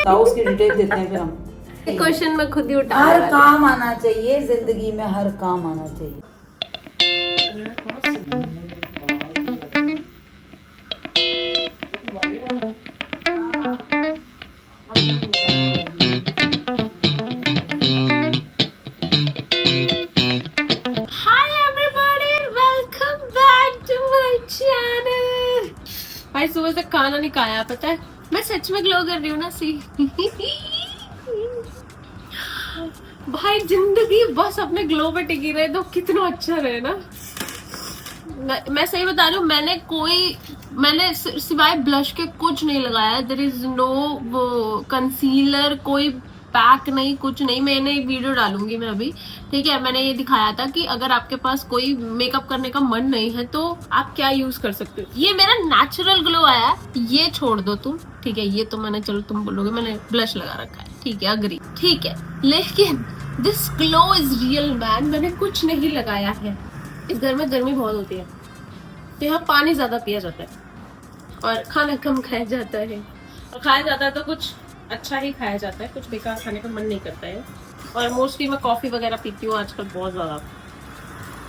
बताओ, उसकी डिटेल देते हैं फिर हम। क्वेश्चन में खुद ही उठा हर काम आना चाहिए जिंदगी में, हर काम आना चाहिए। Hi everybody, welcome back to my channel. भाई सुबह से खाना नहीं खाया, पता है मैं सच में ग्लो कर रही हूँ ना। सी भाई जिंदगी बस अपने ग्लो पे टिकी रहे तो कितना अच्छा रहे ना। मैं सही बता रही हूँ, मैंने सिवाय ब्लश के कुछ नहीं लगाया। देयर इज नो वो कंसीलर, कोई पैक नहीं, कुछ नहीं। मैंने एक वीडियो डालूंगी मैं अभी, ठीक है। मैंने ये दिखाया था कि अगर आपके पास कोई मेकअप करने का मन नहीं है तो आप क्या यूज कर सकते हो। ये मेरा नेचुरल ग्लो आया, ये छोड़ दो तुम, ठीक है। ये तो मैंने, चलो तुम बोलोगे मैंने ब्लश लगा रखा है, ठीक है, अग्री, ठीक है। लेकिन this glow is real man. मैंने कुछ नहीं लगाया है। इस घर में गर्मी बहुत होती है तो यहाँ पानी ज्यादा पिया जाता है और खाना कम खाया जाता है। और खाया जाता है तो कुछ अच्छा ही खाया जाता है, कुछ बेकार खाने का मन नहीं करता है। और मोस्टली मैं कॉफी वगैरह पीती हूँ आजकल, बहुत ज्यादा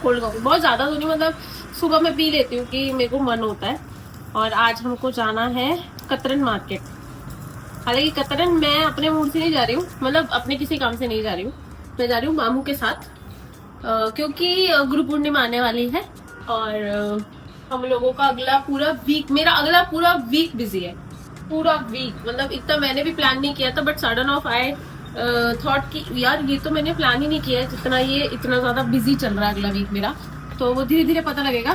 कोल्ड कॉफी, बहुत ज्यादा तो नहीं, मतलब सुबह में पी लेती हूँ कि मेरे को मन होता है। और आज हमको जाना है कतरन मार्केट। हालांकि कतरन मैं अपने मूड से नहीं जा रही हूँ, मतलब अपने किसी काम से नहीं जा रही हूँ, मैं जा रही हूँ मामू के साथ, क्योंकि गुरु पूर्णिमा आने वाली है। और हम लोगों का अगला पूरा वीक, मेरा अगला पूरा वीक बिजी है, पूरा वीक। मतलब इतना मैंने भी प्लान नहीं किया था, but sudden of I thought कि यार ये तो मैंने प्लान ही नहीं किया है, जितना ये इतना ज्यादा बिजी चल रहा है अगला वीक मेरा। तो वो धीरे धीरे पता लगेगा।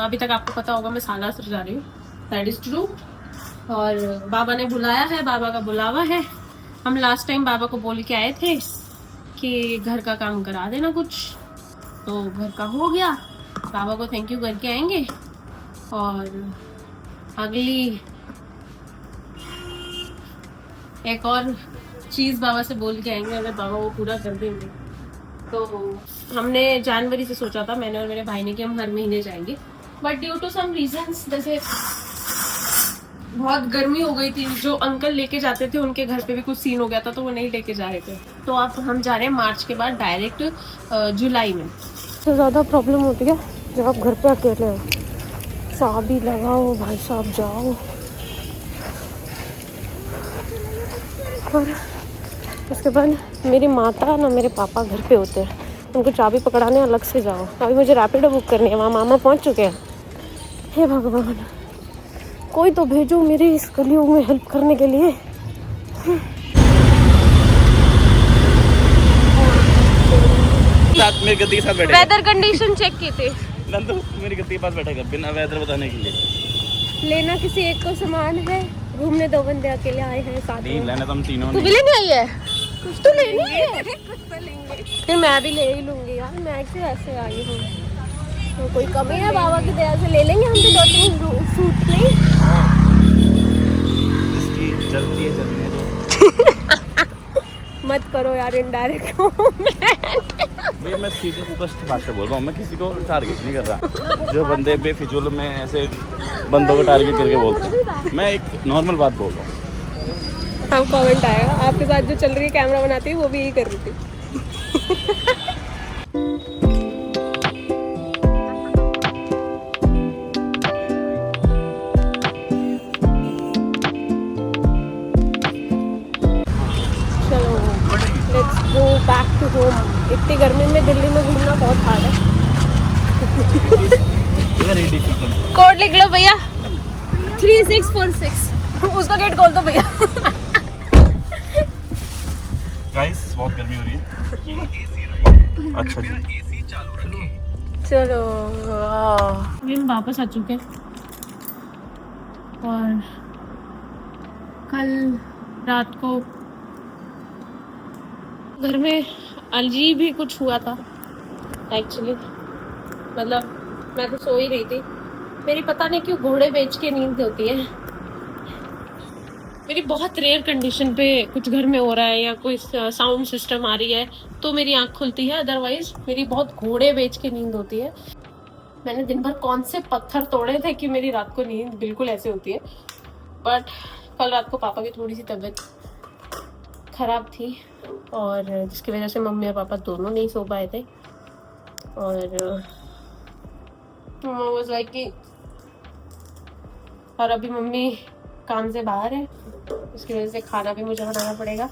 अभी तक आपको पता होगा मैं सालासर जा रही हूँ, दैट इज ट्रू। और बाबा ने बुलाया है, बाबा का बुलावा है। हम लास्ट टाइम बाबा को बोल के आए थे कि घर का काम करा देना कुछ, तो घर का हो गया। बाबा को थैंक यू करके आएंगे। और अगली एक और चीज बाबा से बोल के आएंगे, अगर बाबा वो पूरा कर देंगे तो। हमने जनवरी से सोचा था, मैंने और मेरे भाई ने, कि हम हर महीने जाएंगे, but due to some reasons, जैसे बहुत गर्मी हो गई थी, जो अंकल लेके जाते थे उनके घर पे भी कुछ सीन हो गया था तो वो नहीं लेके जा रहे थे। तो अब हम जा रहे हैं मार्च के बाद डायरेक्ट जुलाई में। सबसे ज़्यादा प्रॉब्लम होती है जब आप घर पे अकेले हो, चाबी लगाओ भाई साहब, जाओ। और उसके बाद मेरी माता ना मेरे पापा घर पे होते हैं, उनको चाबी पकड़ाने अलग से जाओ। अभी मुझे रैपिडो बुक करनी है, वहाँ मामा पहुँच चुके हैं। हे भगवान, कोई तो भेजो मेरे इस कलयुग में हेल्प करने के लिए। साथ मेरी गद्दी के साथ बैठेगा। वेदर कंडीशन चेक की थी, नंदू मेरी गद्दी के पास बैठेगा बिना वेदर बताने के लिए। लेना किसी एक को सामान है, घूमने दो बंदे अकेले आए हैं साथ नहीं में। लेना तो हम तीनों तू भी लेने आई है? कुछ तो लेनी है, फिर मैं भी ले ही लूंगी यार, मैं क्यों ऐसे आई हूँ। तो कोई कमी है, बाबा की दया से ले लेंगे हम भी 2-3 सूट। नहीं इसकी जल्दी है, जल्दी है मत करो यार इनडायरेक्ट। भैया मैं सीधे स्पष्ट भाषा बोल रहा हूँ, मैं किसी को टारगेट नहीं कर रहा। जो बंदे बेफिजूल में ऐसे बंदों को टारगेट करके बोलते हैं, मैं एक नॉर्मल बात बोल रहा हूँ। हम कमेंट आएगा आपके साथ जो चल रही है, कैमरा बनाती है वो भी यही कर रही थी। चलो let's go back to home. इतनी गर्मी में दिल्ली में घूमना बहुत हार्ड है। कोड लिख लो भैया, 3646। उसका गेट खोल दो भैया। गाइस बहुत गर्मी हो रही है। अच्छा जी, चलो हम वापस आ चुके हैं। और कल रात को घर में अजीब ही कुछ हुआ था एक्चुअली। मतलब मैं तो सो ही रही थी, मेरी पता नहीं क्यों घोड़े बेच के नींद होती है। मेरी बहुत रेयर कंडीशन पे कुछ घर में हो रहा है या कोई साउंड सिस्टम आ रही है तो मेरी आंख खुलती है, अदरवाइज मेरी बहुत घोड़े बेच के नींद होती है। मैंने दिन भर कौन से पत्थर तोड़े थे कि मेरी रात को नींद बिल्कुल ऐसे होती है। बट कल रात को पापा की थोड़ी सी तबीयत ख़राब थी और जिसकी वजह से मम्मी और पापा दोनों नहीं सो पाए थे। और वाज लाइक कि और अभी मम्मी काम से बाहर है, उसकी वजह से खाना भी मुझे बनाना पड़ेगा।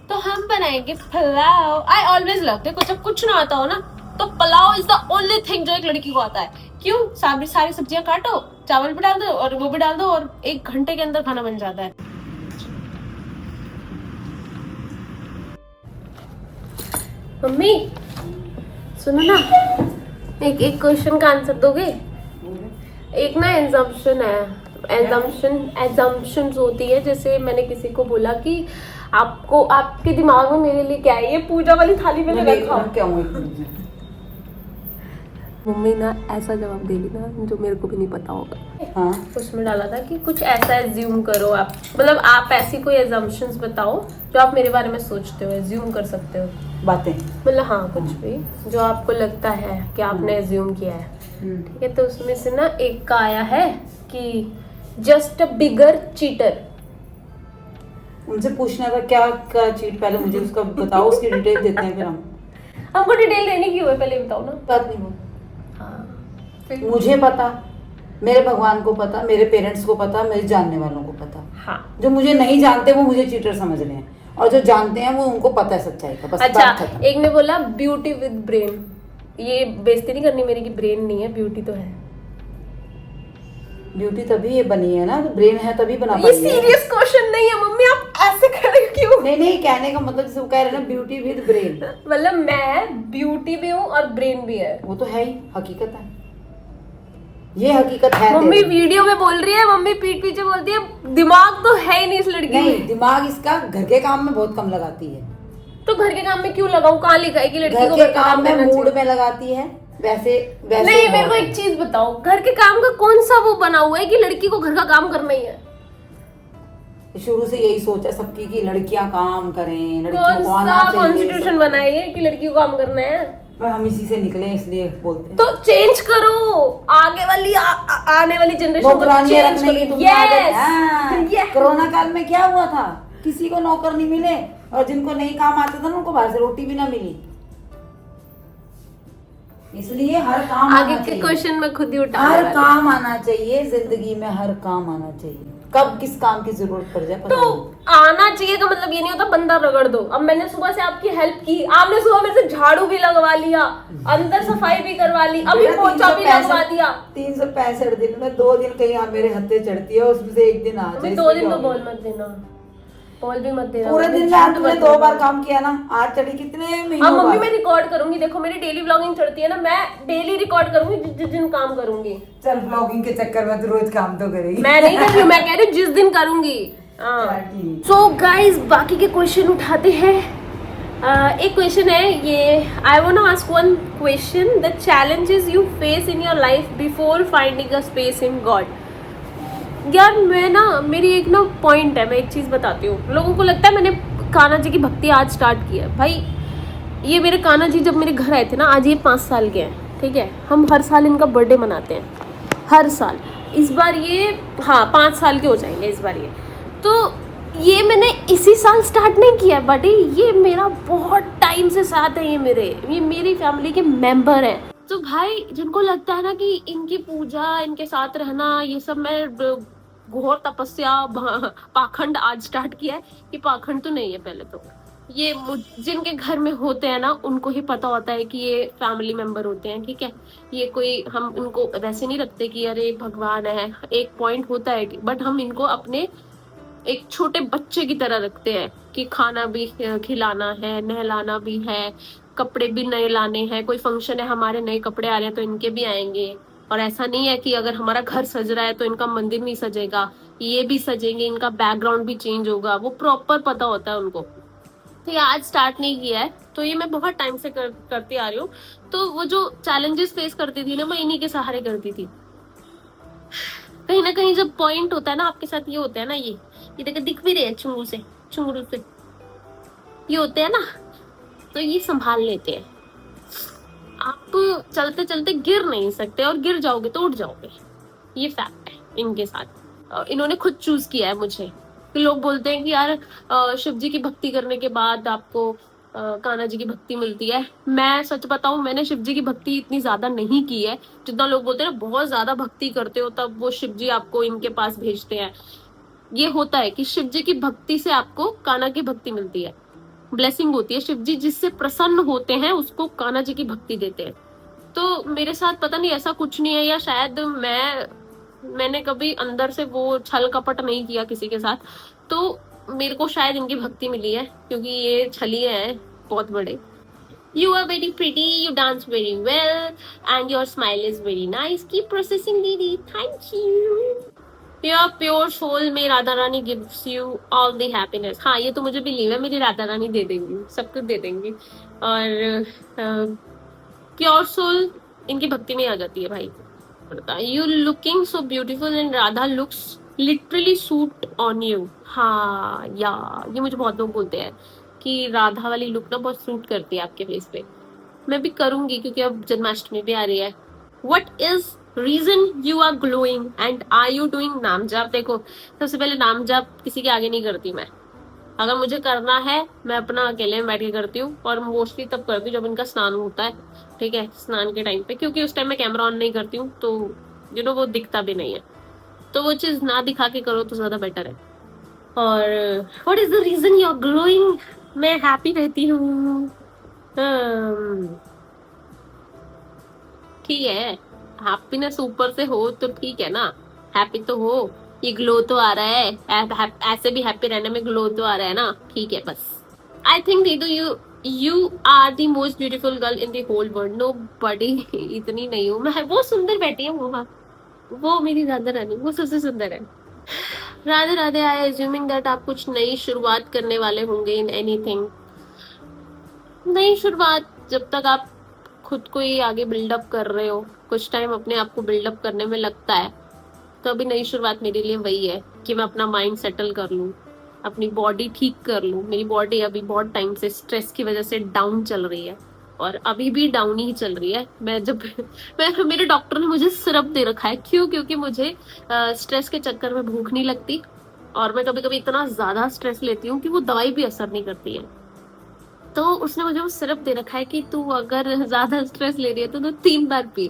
तो हम बनाएंगे पुलाव। आई ऑलवेज लव, देखो जब कुछ ना आता हो ना तो pulao is the only thing जो एक लड़की को आता है। क्यों? सारी सब्जियां काटो, चावल भी डाल दो और वो भी डाल दो और 1 घंटे के अंदर खाना बन जाता है। मम्मी सुनो ना, एक क्वेश्चन का आंसर दोगे? एक ना एजम्पशंस होती है, जैसे मैंने किसी को बोला कि आपको आपके दिमाग में मेरे लिए क्या है, ये पूजा वाली थाली में रखा। क्या मम्मी ना ऐसा जवाब देगी ना जो मेरे को भी नहीं पता होगा। हाँ, उसमें डाला था कि कुछ ऐसा एज्यूम करो आप, मतलब आप ऐसी कोई एजम्पशंस बताओ जो आप मेरे बारे में सोचते हो, एज्यूम कर सकते हो बातें। मतलब हाँ कुछ भी जो आपको लगता है कि आपने एज्यूम किया है, ठीक है। तो उसमें से ना एक का आया है कि जस्ट अ बिगर चीटर। उनसे पूछना था क्या चीट, पहले मुझे उसका बताओ, उसकी डिटेल देते हैं फिर हमको डिटेल देने की हुई, पहले बताओ ना। बात नहीं बोल। हाँ मुझे पता, मेरे भगवान को पता, मेरे पेरेंट्स को पता, मेरे जानने वालों को पता। हाँ। जो मुझे नहीं जानते वो मुझे चीटर समझ रहे हैं, और जो जानते हैं वो उनको पता है सच्चाई का। बस अच्छा, बात खत्म। एक ने बोला ब्यूटी विद ब्रेन। ये बेइज्जती नहीं करनी मेरी कि ब्रेन नहीं है, ब्यूटी तो है। ब्यूटी तभी ये बनी है ना, तो ब्रेन है तभी बना ये पाई है। सीरियस क्वेश्चन नहीं है मम्मी, आप ऐसे कर क्यों? नहीं, कहने का मतलब जैसे वो कह रहे हैं ना, ब्यूटी विद ब्रेन। मतलब मैं ब्यूटी भी हूँ और ब्रेन भी है। वो तो है ही, हकीकत है, ये हकीकत है। मम्मी तेरी। वीडियो में बोल रही है, मम्मी पीठ पीछे बोलती है दिमाग तो है ही नहीं इस लड़की नहीं, में। दिमाग इसका घर के काम में बहुत कम लगाती है। तो घर के काम में क्यों लगाऊं? कहाँ लिखा है कि लड़की घर को के काम में करना मूड चाहिए? में लगाती है, वैसे नहीं, मेरे को बहुत एक चीज बताओ, घर के काम का कौन सा वो बना हुआ है कि लड़की को घर का काम करना ही है? शुरू से यही सोच है सबकी कि लड़कियां काम करें, लड़कियों कौन को आना सा चाहिए। कॉन्स्टिट्यूशन बनाई है कि लड़की को काम करना है? पर हम इसी से निकले इसलिए बोलते हैं। तो चेंज करो, आगे वाली आने वाली जनरेशन को नौकरानियां चेंज रखने की करो। तुमने आदत है। Yes! कोरोना काल में क्या हुआ था? किसी को नौकर नहीं मिले, और जिनको नहीं काम आता था ना उनको बाहर से रोटी भी ना मिली। इसलिए हर काम आगे आना के चाहिए। क्वेश्चन में खुद ही उठा हर काम आना चाहिए जिंदगी में, हर काम आना चाहिए। कब किस काम की जरूरत पड़ जाए पता तो नहीं। आना चाहिए का मतलब ये नहीं होता बंदा रगड़ दो। अब मैंने सुबह से आपकी हेल्प की, आपने सुबह मेरे से झाड़ू भी लगवा लिया, अंदर सफाई भी करवा ली, अभी पोछा भी लगवा दिया। 365 दिन में 2 दिन कहीं आप मेरे हत्थे चढ़ती है, उसमें से एक दिन आ जाए। 2 दिन तो बोल मत देना, बोल भी मत देना। पूरे दिन में आपने 2 बार काम किया ना, आज चढ़ी कितने महीनों अब मम्मी बाद। मैं रिकॉर्ड करूंगी, देखो मेरी डेली व्लॉगिंग चढ़ती है ना, मैं डेली रिकॉर्ड करूंगी जिस दिन काम करूंगी। चल व्लॉगिंग के चक्कर में तो रोज काम तो करेगी। मैं नहीं कर रही हूँ, मैं कह रही हूँ जिस दिन करूंगी। सो गाइस बाकी के क्वेश्चन उठाते हैं। एक क्वेश्चन है ये, I want to ask one question, the challenges you face in your life before finding a space in God. यार मैं ना, मेरी एक ना पॉइंट है, मैं एक चीज़ बताती हूँ। लोगों को लगता है मैंने कान्हा जी की भक्ति आज स्टार्ट की है। भाई ये मेरे कान्हा जी जब मेरे घर आए थे ना, आज ये 5 साल के हैं, ठीक है। हम हर साल इनका बर्थडे मनाते हैं, हर साल। इस बार ये 5 साल के हो जाएंगे इस बार ये। तो ये मैंने इसी साल स्टार्ट नहीं किया बर्थडे, ये मेरा बहुत टाइम से साथ है, ये मेरी फैमिली के मेंबर हैं। तो भाई जिनको लगता है ना कि इनकी पूजा, इनके साथ रहना, ये सब मैं घोर तपस्या पाखंड आज स्टार्ट किया है, कि पाखंड तो नहीं है। पहले तो ये जिनके घर में होते हैं ना उनको ही पता होता है कि ये फैमिली मेंबर होते हैं, ठीक है। ये कोई, हम उनको वैसे नहीं रखते कि अरे भगवान है, एक पॉइंट होता है, बट हम इनको अपने एक छोटे बच्चे की तरह रखते हैं कि खाना भी खिलाना है, नहलाना भी है, कपड़े भी नए लाने हैं। कोई फंक्शन है, हमारे नए कपड़े आ रहे हैं तो इनके भी आएंगे। और ऐसा नहीं है कि अगर हमारा घर सज रहा है तो इनका मंदिर नहीं सजेगा, ये भी सजेंगे, इनका बैकग्राउंड भी चेंज होगा, वो प्रॉपर पता होता है उनको। तो ये आज स्टार्ट नहीं किया है, तो ये मैं बहुत टाइम से करती आ रही हूँ। तो वो जो चैलेंजेस फेस करती थी ना, मैं इन्हीं के सहारे करती थी। कहीं ना कहीं जब पॉइंट होता है ना आपके साथ, ये होता है ना, ये देखो दिख भी रहे हैं चुंगू से ये होते हैं ना, तो ये संभाल लेते हैं। आप चलते चलते गिर नहीं सकते, और गिर जाओगे तो उठ जाओगे, ये फैक्ट है इनके साथ। इन्होंने खुद चूज किया है मुझे, कि लोग बोलते हैं कि यार शिव जी की भक्ति करने के बाद आपको कान्हा जी की भक्ति मिलती है। मैं सच बताऊं, मैंने शिव जी की भक्ति इतनी ज्यादा नहीं की है जितना लोग बोलते हैं ना, बहुत ज्यादा भक्ति करते हो तब वो शिव जी आपको इनके पास भेजते हैं। ये होता है कि शिव जी की भक्ति से आपको कान्हा की भक्ति मिलती है, ब्लेसिंग होती है। शिव जी जिससे प्रसन्न होते हैं उसको कान्हा जी की भक्ति देते हैं। तो मेरे साथ पता नहीं ऐसा कुछ नहीं है, या शायद मैंने कभी अंदर से वो छल कपट नहीं किया किसी के साथ, तो मेरे को शायद इनकी भक्ति मिली है, क्योंकि ये छलिए हैं बहुत बड़े। You are very pretty, you dance very well, and your smile is very nice. Keep processing, Didi. Thank you. Your pure soul में Radha Rani gives you all the happiness. हाँ, ये तो मुझे बिलीव है, मेरी राधा रानी दे देंगी, सब कुछ दे देंगी। और प्योर सोल इनकी भक्ति में आ जाती है भाई। You looking so beautiful and Radha looks literally suit on you. हाँ या ये मुझे बहुत लोग बोलते हैं कि राधा वाली लुक ना बहुत सूट करती है आपके फेस पे। मैं भी करूंगी क्योंकि अब जन्माष्टमी भी आ रही है। What is reason you are glowing and are you doing नाम जाप? देखो, सबसे पहले नाम जाप किसी के आगे नहीं करती मैं। अगर मुझे करना है मैं अपना अकेले में बैठ के करती हूँ, और मोस्टली तब करती हूँ जब इनका स्नान होता है, ठीक है, स्नान के टाइम पे, क्योंकि उस टाइम मैं कैमरा ऑन नहीं करती हूँ तो वो दिखता भी नहीं है। तो वो चीज ना दिखा के करो तो ज्यादा बेटर है। और what is the reason you are glowing? मैं हैप्पी रहती हूँ। ठीक है, हैप्पीनेस ऊपर से हो तो ठीक है ना, हैप्पी तो हो। ये ग्लो तो आ रहा है, ऐसे भी हैप्पी रहने में ग्लो तो आ रहा है ना, ठीक है बस। आई थिंक दीदू you are the most beautiful girl in the whole world. No buddy, इतनी नहीं हूँ मैं, वो सुंदर बैठी है वो मेरी राधा रानी, वो सबसे सुंदर है। राधे राधे। आई एज्यूमिंग दैट आप कुछ नई शुरुआत करने वाले होंगे इन एनीथिंग। नई शुरुआत, जब तक आप खुद को ही आगे बिल्डअप कर रहे हो, कुछ टाइम अपने आप को बिल्डअप करने में लगता है, तो अभी नई शुरुआत मेरे लिए वही है कि मैं अपना माइंड सेटल कर लूँ, अपनी बॉडी ठीक कर लूँ। मेरी बॉडी अभी बहुत टाइम से स्ट्रेस की वजह से डाउन चल रही है, और अभी भी डाउन ही चल रही है। मेरे डॉक्टर ने मुझे सिरप दे रखा है। क्यों? क्योंकि मुझे स्ट्रेस के चक्कर में भूख नहीं लगती, और मैं कभी कभी इतना ज्यादा स्ट्रेस लेती हूँ कि वो दवाई भी असर नहीं करती है। तो उसने मुझे वो सिरप दे रखा है कि तू अगर ज्यादा स्ट्रेस ले रही है तो 3 बार पी,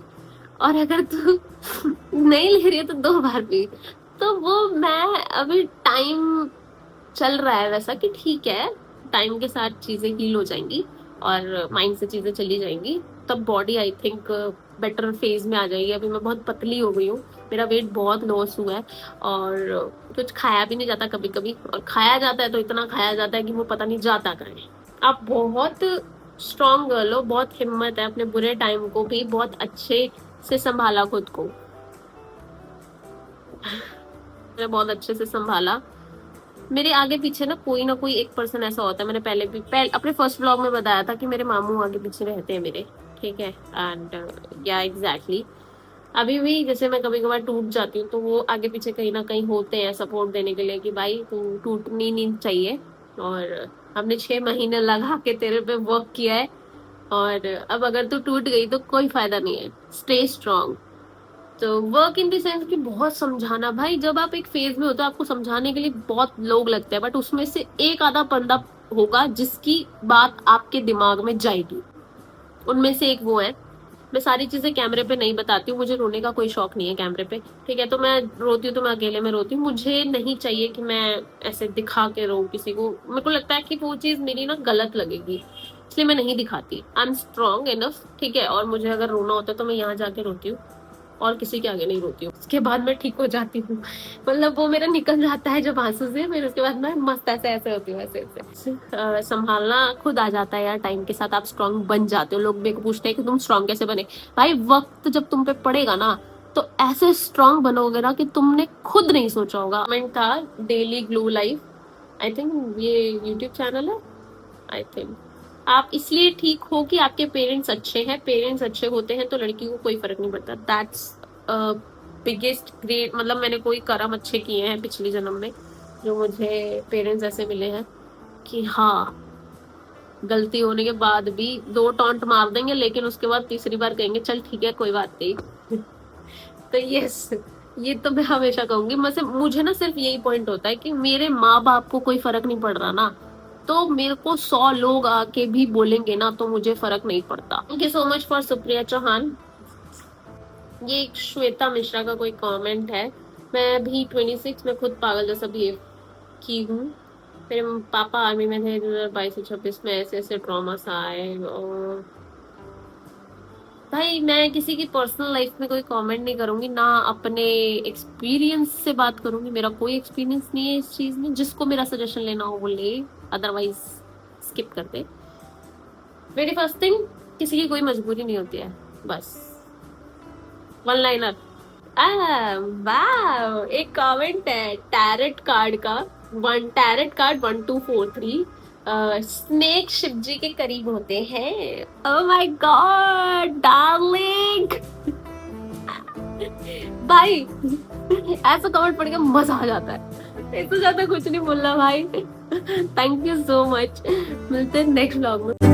और अगर तू नहीं ले रही है तो 2 बार पी। तो वो मैं अभी टाइम चल रहा है वैसा कि ठीक है, टाइम के साथ चीजें हील हो जाएंगी और माइंड से चीजें चली जाएंगी, तब body I think better phase में आ जाएगी। अभी मैं बहुत पतली हो गई हूँ, मेरा वेट बहुत लॉस हुआ है, और कुछ खाया भी नहीं जाता कभी कभी, और खाया जाता है तो इतना खाया जाता है कि वो पता नहीं जाता कहाँ है। आप बहुत स्ट्रॉन्ग गर्ल हो, बहुत हिम्मत है, अपने बुरे टाइम को भी बहुत अच्छे से संभाला खुद को। मैंने बहुत अच्छे से संभाला। मेरे आगे पीछे ना कोई एक पर्सन ऐसा होता है। मैंने पहले अपने फर्स्ट व्लॉग में बताया था कि मेरे मामू आगे पीछे रहते हैं मेरे, ठीक है, एंड या एग्जैक्टली अभी भी जैसे मैं कभी कभार टूट जाती हूँ तो वो आगे पीछे कहीं ना कहीं होते हैं सपोर्ट देने के लिए कि भाई तू टूटनी नहीं चाहिए, और हमने 6 महीने लगा के तेरे पे वर्क किया है, और अब अगर तू टूट गई तो कोई फायदा नहीं है, स्टे स्ट्रांग। तो वर्क इन द सेंस कि बहुत समझाना। भाई जब आप एक फेज में हो तो आपको समझाने के लिए बहुत लोग लगते हैं, बट उसमें से एक आधा बंदा होगा जिसकी बात आपके दिमाग में जाएगी, उनमें से एक वो है। मैं सारी चीजें कैमरे पे नहीं बताती हूँ, मुझे रोने का कोई शौक नहीं है कैमरे पे, ठीक है। तो मैं रोती हूँ तो मैं अकेले में रोती हूँ, मुझे नहीं चाहिए कि मैं ऐसे दिखा के रो किसी को। मेरे को लगता है कि वो चीज मेरी ना गलत लगेगी, इसलिए मैं नहीं दिखाती। आई एम स्ट्रॉन्ग इनफ, ठीक है, और मुझे अगर रोना होता है तो मैं यहाँ जाके रोती हूँ, और किसी के आगे नहीं रोती हूँ। उसके बाद मैं ठीक हो जाती हूँ, मतलब वो मेरा निकल जाता है जब आंसू से, फिर उसके बाद मैं मस्त ऐसे होती हूँ, ऐसे संभालना खुद आ जाता है यार। टाइम के साथ आप स्ट्रांग बन जाते हो। लोग मेरे को पूछते हैं कि तुम स्ट्रांग कैसे बने। भाई वक्त जब तुम पे पड़ेगा ना तो ऐसे स्ट्रांग बनोगे ना कि तुमने खुद नहीं सोचा होगा। कमेंट था daily glow life, I think ये यूट्यूब चैनल है, आई थिंक। आप इसलिए ठीक हो कि आपके पेरेंट्स अच्छे हैं, पेरेंट्स अच्छे होते हैं तो लड़की को कोई फर्क नहीं पड़ता। दैट्स बिगेस्ट ग्रेट, मतलब मैंने कोई कर्म अच्छे किए हैं पिछले जन्म में जो मुझे पेरेंट्स ऐसे मिले हैं कि हाँ, गलती होने के बाद भी 2 टॉन्ट मार देंगे, लेकिन उसके बाद तीसरी बार कहेंगे चल ठीक है कोई बात नहीं। तो यस, ये तो मैं हमेशा कहूंगी। मुझे ना सिर्फ यही पॉइंट होता है कि मेरे माँ बाप को कोई फर्क नहीं पड़ रहा ना, तो मेरे को 100 लोग आके भी बोलेंगे ना तो मुझे फर्क नहीं पड़ता। Thank you so much for Supriya Chauhan. ये एक श्वेता मिश्रा का कोई कमेंट है। मैं भी 26 में खुद पागल जैसा बिहेव की हूँ। मेरे पापा आर्मी में थे 2022 से 26 में, ऐसे ऐसे ट्रॉमास आए। और भाई मैं किसी की पर्सनल लाइफ में कोई कमेंट नहीं करूंगी, ना अपने एक्सपीरियंस से बात करूंगी। मेरा कोई एक्सपीरियंस नहीं है इस चीज में। जिसको मेरा सजेशन लेना हो वो ले, अदरवाइज स्किप कर दे। मेरी फर्स्ट थिंग, किसी की कोई मजबूरी नहीं होती है, बस वन लाइनर। वाह, एक कमेंट है टैरेट कार्ड का, टैरेट कार्ड 1243। स्नेक शिवजी के करीब होते हैं। Oh my God darling. भाई ऐसा कमेंट पढ़ के मजा आ जाता है, इससे ज्यादा कुछ नहीं बोलना भाई। Thank you so much. मिलते हैं नेक्स्ट व्लॉग में।